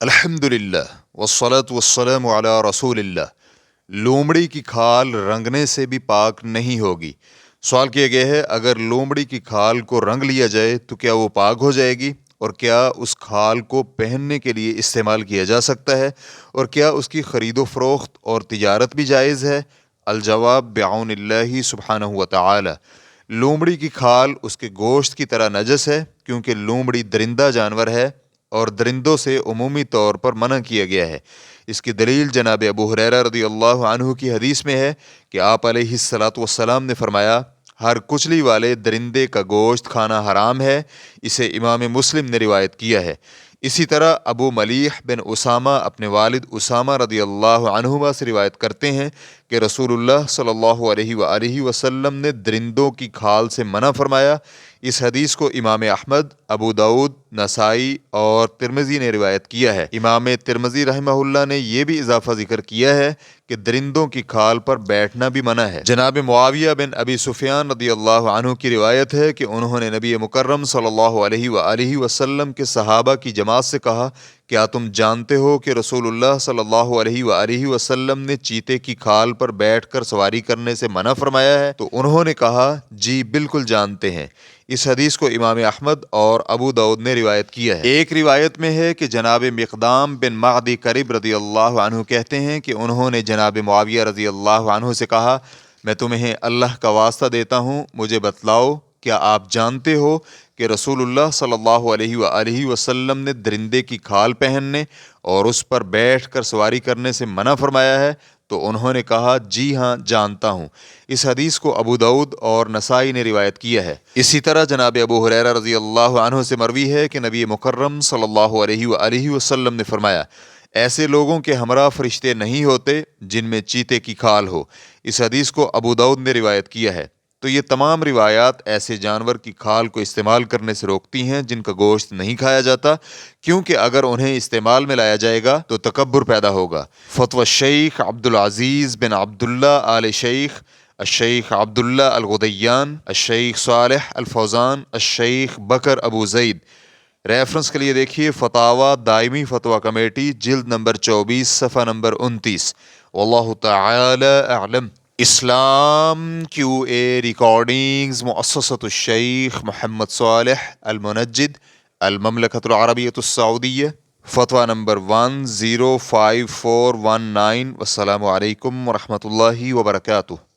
الحمدللہ والصلاة والسلام علی رسول اللہ۔ لومڑی کی کھال رنگنے سے بھی پاک نہیں ہوگی۔ سوال کیا گیا ہے، اگر لومڑی کی کھال کو رنگ لیا جائے تو کیا وہ پاک ہو جائے گی، اور کیا اس کھال کو پہننے کے لیے استعمال کیا جا سکتا ہے، اور کیا اس کی خرید و فروخت اور تجارت بھی جائز ہے؟ الجواب بعون اللہ سبحانہ و تعالی۔ لومڑی کی کھال اس کے گوشت کی طرح نجس ہے، کیونکہ لومڑی درندہ جانور ہے اور درندوں سے عمومی طور پر منع کیا گیا ہے۔ اس کی دلیل جناب ابو ہریرہ رضی اللہ عنہ کی حدیث میں ہے کہ آپ علیہ الصلاۃ والسلام نے فرمایا، ہر کچلی والے درندے کا گوشت کھانا حرام ہے۔ اسے امام مسلم نے روایت کیا ہے۔ اسی طرح ابو ملیح بن اسامہ اپنے والد اسامہ رضی اللہ عنہما سے روایت کرتے ہیں کہ رسول اللہ صلی اللہ علیہ وآلہ وسلم نے درندوں کی کھال سے منع فرمایا۔ اس حدیث کو امام احمد، ابو داؤد، نسائی اور ترمذی نے روایت کیا ہے۔ امام ترمذی رحمہ اللہ نے یہ بھی اضافہ ذکر کیا ہے کہ درندوں کی کھال پر بیٹھنا بھی منع ہے۔ جناب معاویہ بن ابی سفیان رضی اللہ عنہ کی روایت ہے کہ انہوں نے نبی مکرم صلی اللہ علیہ وآلہ وسلم کے صحابہ کی جماعت سے کہا، کیا تم جانتے ہو کہ رسول اللہ صلی اللہ علیہ وآلہ وسلم نے چیتے کی کھال پر بیٹھ کر سواری کرنے سے منع فرمایا ہے؟ تو انہوں نے کہا، جی بالکل جانتے ہیں۔ اس حدیث کو امام احمد اور ابو داؤد نے روایت کیا ہے۔ ایک روایت میں ہے کہ جناب مقدام بن معدی کرب رضی اللہ عنہ کہتے ہیں کہ انہوں نے جناب معاویہ رضی اللہ عنہ سے کہا، میں تمہیں اللہ کا واسطہ دیتا ہوں، مجھے بتلاؤ، کیا آپ جانتے ہو کہ رسول اللہ صلی اللہ علیہ وآلہ وسلم نے درندے کی کھال پہننے اور اس پر بیٹھ کر سواری کرنے سے منع فرمایا ہے؟ تو انہوں نے کہا، جی ہاں جانتا ہوں۔ اس حدیث کو ابو داؤد اور نسائی نے روایت کیا ہے۔ اسی طرح جناب ابو ہریرہ رضی اللہ عنہ سے مروی ہے کہ نبی مکرم صلی اللہ علیہ وآلہ وسلم نے فرمایا، ایسے لوگوں کے ہمراہ فرشتے نہیں ہوتے جن میں چیتے کی کھال ہو۔ اس حدیث کو ابو داؤد نے روایت کیا ہے۔ تو یہ تمام روایات ایسے جانور کی کھال کو استعمال کرنے سے روکتی ہیں جن کا گوشت نہیں کھایا جاتا، کیونکہ اگر انہیں استعمال میں لایا جائے گا تو تکبر پیدا ہوگا۔ فتوی الشیخ عبدالعزیز بن عبداللہ آل شیخ، الشیخ عبداللہ الغدیان، الشیخ صالح الفوزان، الشیخ بکر ابو زید۔ ریفرنس کے لیے دیکھیے فتاوی دائمی فتویٰ کمیٹی، جلد نمبر 24، صفحہ نمبر 29۔ واللہ تعالی اعلم۔ اسلام کیو اے ریکارڈنگز، مؤسسۃ الشیخ محمد صالح المنجد، المملکۃ العربیۃ السعودیہ، فتویٰ نمبر 105419۔ والسلام علیکم ورحمۃ اللہ وبرکاتہ۔